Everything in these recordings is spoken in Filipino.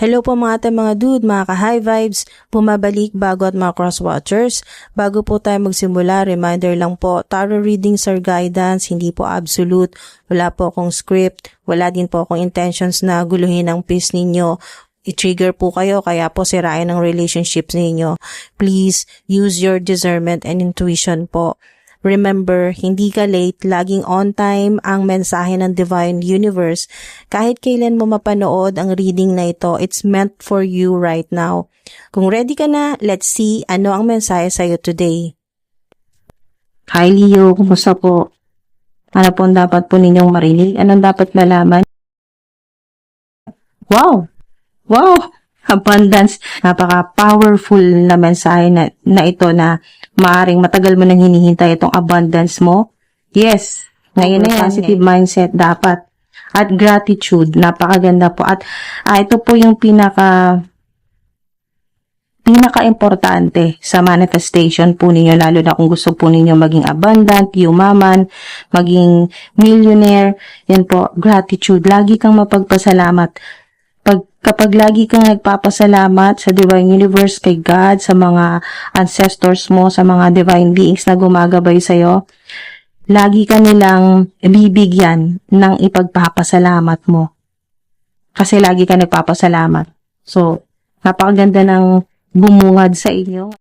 Hello po mga dude, mga ka-high vibes, bumabalik bago at mga cross-watchers. Bago po tayo magsimula, reminder lang po, tarot readings are guidance, hindi po absolute. Wala po akong script, wala din po akong intentions na guluhin ang peace ninyo. I-trigger po kayo, kaya po sirain ang relationships ninyo. Please use your discernment and intuition po. Remember, hindi ka late, laging on time ang mensahe ng Divine Universe. Kahit kailan mo mapanood ang reading na ito, it's meant for you right now. Kung ready ka na, let's see ano ang mensahe sa'yo today. Hi Leo, kumusta po? Ano po ang dapat po ninyong marinig? Anong dapat malaman? Wow! Wow! Abundance. Napaka-powerful na mensahe na ito na maaaring matagal mo nang hinihintay itong abundance mo. Yes, ngayon na positive mindset dapat. At gratitude, napakaganda po. At ito po yung pinaka-importante sa manifestation po ninyo, lalo na kung gusto po ninyo maging abundant, yumaman, maging millionaire. Yan po, gratitude. Lagi kang mapagpasalamat. Kapag lagi kang nagpapasalamat sa Divine Universe, kay God, sa mga ancestors mo, sa mga divine beings na gumagabay sa'yo, lagi ka nilang bibigyan ng ipagpapasalamat mo. Kasi lagi ka nagpapasalamat. So, napakaganda ng bumungad sa inyo.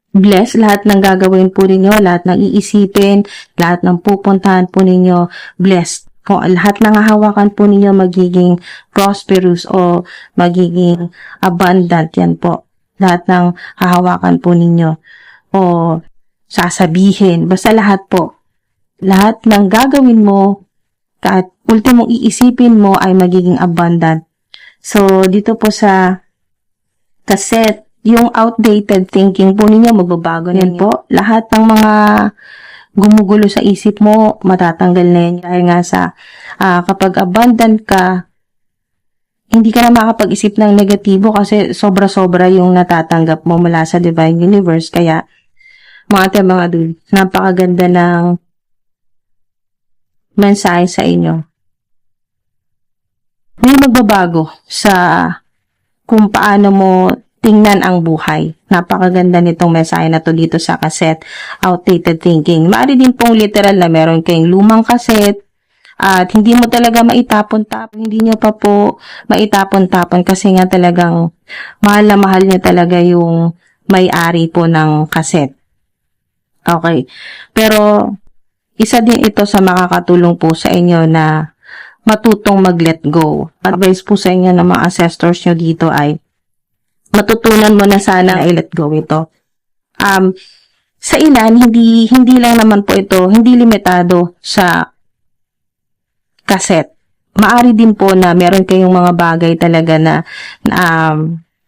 Bless lahat ng gagawin po ninyo, lahat ng iisipin, lahat ng pupuntahan po ninyo, blessed. Kung lahat ng hahawakan po ninyo magiging prosperous o magiging abundant, yan po. Lahat ng hahawakan po ninyo o sasabihin, basta lahat po. Lahat ng gagawin mo, kahit ultimong iisipin mo ay magiging abundant. So, dito po sa cassette, yung outdated thinking po ninyo, magbabago na yan po. Lahat ng mga gumugulo sa isip mo, matatanggal na yan. Dahil nga sa kapag abundant ka, hindi ka na makapag-isip ng negatibo kasi sobra-sobra yung natatanggap mo mula sa Divine Universe. Kaya, mga dude, napakaganda ng mensahe sa inyo. May magbabago sa kung paano mo tingnan ang buhay. Napakaganda nitong mensahe na to dito sa cassette, outdated thinking. Maaari din pong literal na meron kayong lumang cassette at hindi mo talaga maitapon-tapon. Hindi nyo pa po maitapon-tapon kasi nga talagang mahal na mahal niya talaga yung may-ari po ng cassette. Okay. Pero isa din ito sa makakatulong po sa inyo na matutong mag-let go. Advice po sa inyo ng mga ancestors nyo dito ay matutunan mo na sana i-let go ito. Sa ilan, hindi lang naman po ito, hindi limitado sa cassette. Maari din po na meron kayong mga bagay talaga na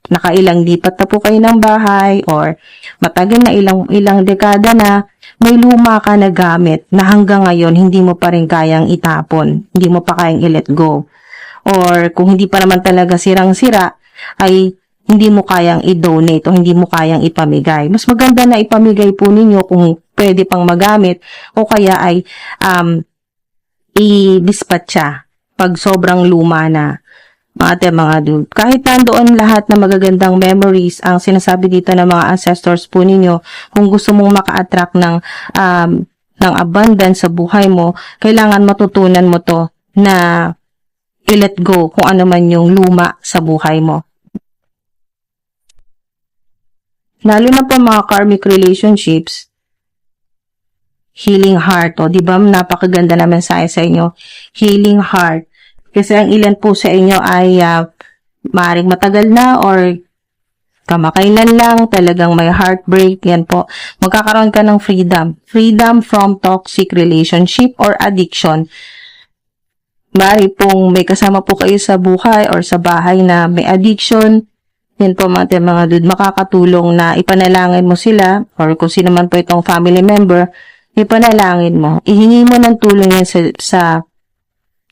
nakailang lipat na po kayo ng bahay or matagal na ilang dekada na may luma ka na gamit na hanggang ngayon hindi mo pa rin kayang itapon, hindi mo pa kayang i-let go. Or kung hindi pa naman talaga sirang-sira, ay hindi mo kayang i-donate o hindi mo kayang ipamigay. Mas maganda na ipamigay po ninyo kung pwede pang magamit o kaya ay i-dispatcha pag sobrang luma na. Mga dude. Kahit nandoon lahat na magagandang memories, ang sinasabi dito ng mga ancestors po ninyo, kung gusto mong maka-attract ng abundance sa buhay mo, kailangan matutunan mo to na i-let go kung ano man yung luma sa buhay mo. Lalo na po mga karmic relationships, healing heart, o di ba napakaganda na mensahe sa inyo, healing heart. Kasi ang ilan po sa inyo ay maaaring matagal na or kamakailan lang, talagang may heartbreak, yan po. Magkakaroon ka ng freedom. Freedom from toxic relationship or addiction. Maaaring pong may kasama po kayo sa buhay or sa bahay na may addiction. Yan po mga dude, makakatulong na ipanalangin mo sila or kung sino man po itong family member, ipanalangin mo. Ihingi mo ng tulong yan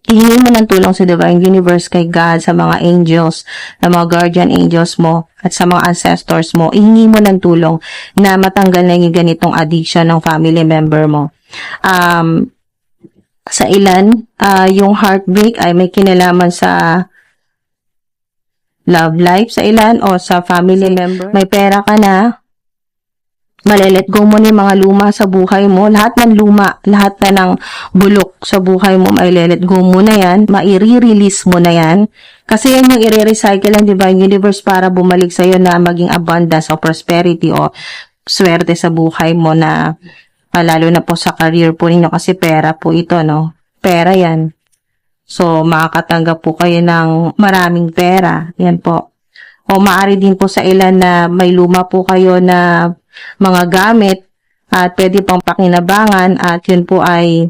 ihingi mo ng tulong sa Divine Universe, kay God, sa mga angels, na mga guardian angels mo at sa mga ancestors mo. Ihingi mo ng tulong na matanggal na yung ganitong addiction ng family member mo. Sa ilan, yung heartbreak ay may kinalaman sa love life sa ilan o sa family member. May pera ka na, malelet go mo na yung mga luma sa buhay mo. Lahat ng luma, lahat na ng bulok sa buhay mo, may let go mo na yan. Maire-release mo na yan. Kasi yan yung i-recycle ng Divine Universe para bumalik sa'yo na maging abundance o prosperity o swerte sa buhay mo na lalo na po sa career po ninyo kasi pera po ito, no? Pera yan. So, makakatanggap po kayo ng maraming pera. Yan po. O maaari din po sa ilan na may luma po kayo na mga gamit at pwede pang pakinabangan at yun po ay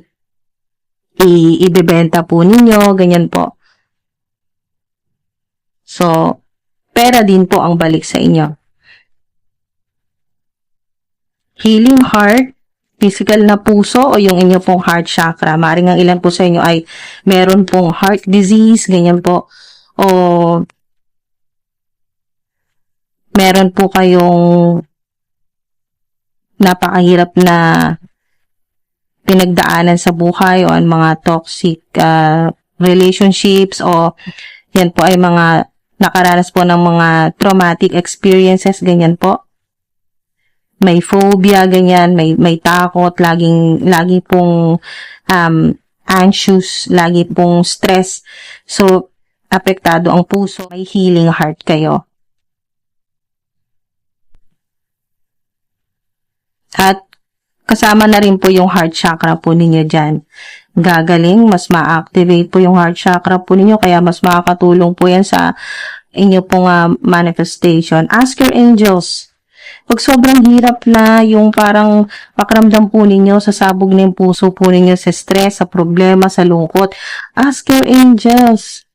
ibebenta po ninyo, ganyan po. So, pera din po ang balik sa inyo. Healing heart, physical na puso o yung inyo pong heart chakra. Maaaring ang ilan po sa inyo ay meron pong heart disease, ganyan po. O meron po kayong napakahirap na pinagdaanan sa buhay o ang mga toxic relationships o yan po ay mga nakaranas po ng mga traumatic experiences, ganyan po. May phobia, ganyan, may takot, lagi pong anxious, lagi pong stress. So, apektado ang puso, may healing heart kayo. At kasama na rin po yung heart chakra po ninyo dyan. Gagaling, mas ma-activate po yung heart chakra po ninyo, kaya mas makakatulong po yan sa inyo pong manifestation. Ask your angels. Pag sobrang hirap na yung parang pakiramdam po ninyo, sasabog na yung puso po ninyo sa stress, sa problema, sa lungkot, ask your angels.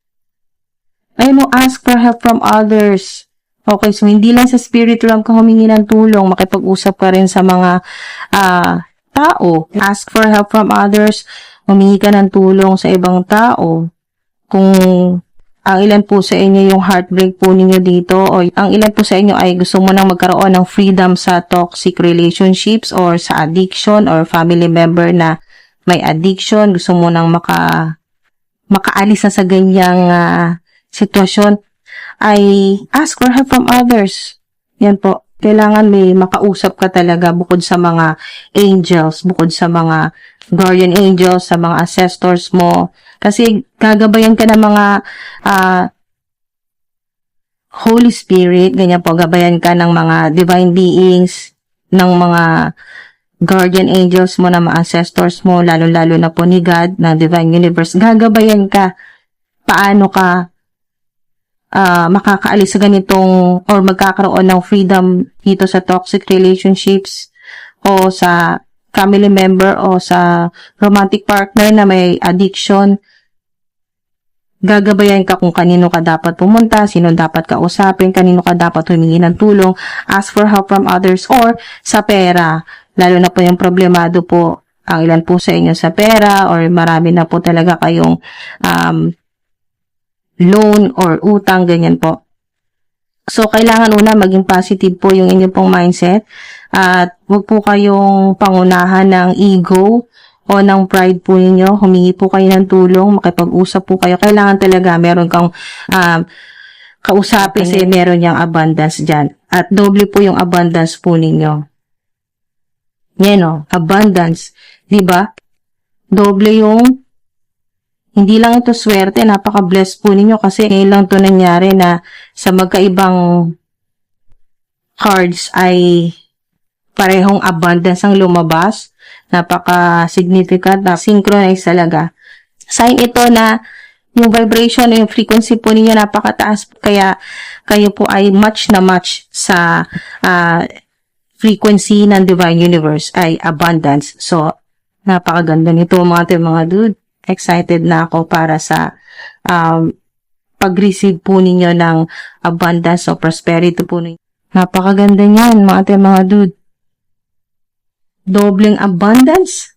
Ask for help from others. Okay, so hindi lang sa spirit realm ka humingi ng tulong, makipag-usap ka rin sa mga tao. Ask for help from others, humingi ka ng tulong sa ibang tao. Kung ang ilan po sa inyo yung heartbreak po ninyo dito, o ang ilan po sa inyo ay gusto mo nang magkaroon ng freedom sa toxic relationships or sa addiction or family member na may addiction, gusto mo nang makaalis na sa ganyang sitwasyon, ay ask for help from others. Yan po. Kailangan may makausap ka talaga bukod sa mga angels, bukod sa mga guardian angels, sa mga ancestors mo. Kasi gagabayan ka ng mga Holy Spirit, ganyan po, gabayan ka ng mga divine beings, ng mga guardian angels mo, ng mga ancestors mo, lalo-lalo na po ni God, ng Divine Universe. Gagabayan ka paano ka makakaalis sa ganitong or magkakaroon ng freedom dito sa toxic relationships o sa family member o sa romantic partner na may addiction. Gagabayan ka kung kanino ka dapat pumunta, sino dapat kausapin, kanino ka dapat humingi ng tulong, ask for help from others, or sa pera. Lalo na po yung problemado po, ang ilan po sa inyo sa pera or marami na po talaga kayong loan or utang, ganyan po. So, kailangan una maging positive po yung inyong pong mindset at huwag po kayong pangunahan ng ego o ng pride po ninyo. Humingi po kayo ng tulong, makipag-usap po kayo. Kailangan talaga meron kang kausapin kasi meron yung abundance dyan. At doble po yung abundance po ninyo. Yan o, abundance. Diba? Doble yung hindi lang ito swerte, napaka-blessed po ninyo kasi ngayon lang ito nangyari na sa magkaibang cards ay parehong abundance ang lumabas. Napaka-significant, synchronize talaga. Sign ito na yung vibration, yung frequency po ninyo napakataas, kaya kayo po ay match na match sa frequency ng Divine Universe ay abundance. So, napakaganda nito mga dude. Excited na ako para sa pag-receive po ninyo ng abundance o prosperity po ninyo. Napakaganda niyan, mga dude. Dobleng abundance.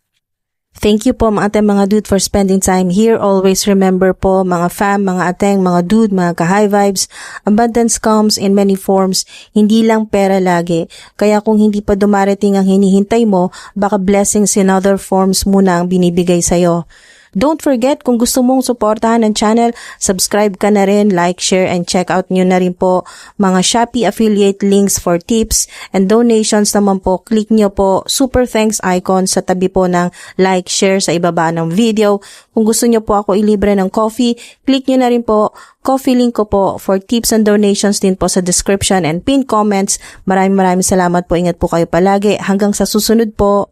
Thank you po mga dude for spending time here. Always remember po mga fam, mga ateng, mga dude, mga ka-high vibes. Abundance comes in many forms. Hindi lang pera lagi. Kaya kung hindi pa dumarating ang hinihintay mo, baka blessings in other forms muna ang binibigay sa'yo. Don't forget, kung gusto mong suportahan ng channel, subscribe ka na rin, like, share, and check out nyo na rin po mga Shopee affiliate links for tips and donations naman po. Click nyo po super thanks icon sa tabi po ng like, share sa ibaba ng video. Kung gusto nyo po ako ilibre ng coffee, click nyo na rin po coffee link ko po for tips and donations din po sa description and pinned comments. Maraming salamat po. Ingat po kayo palagi. Hanggang sa susunod po.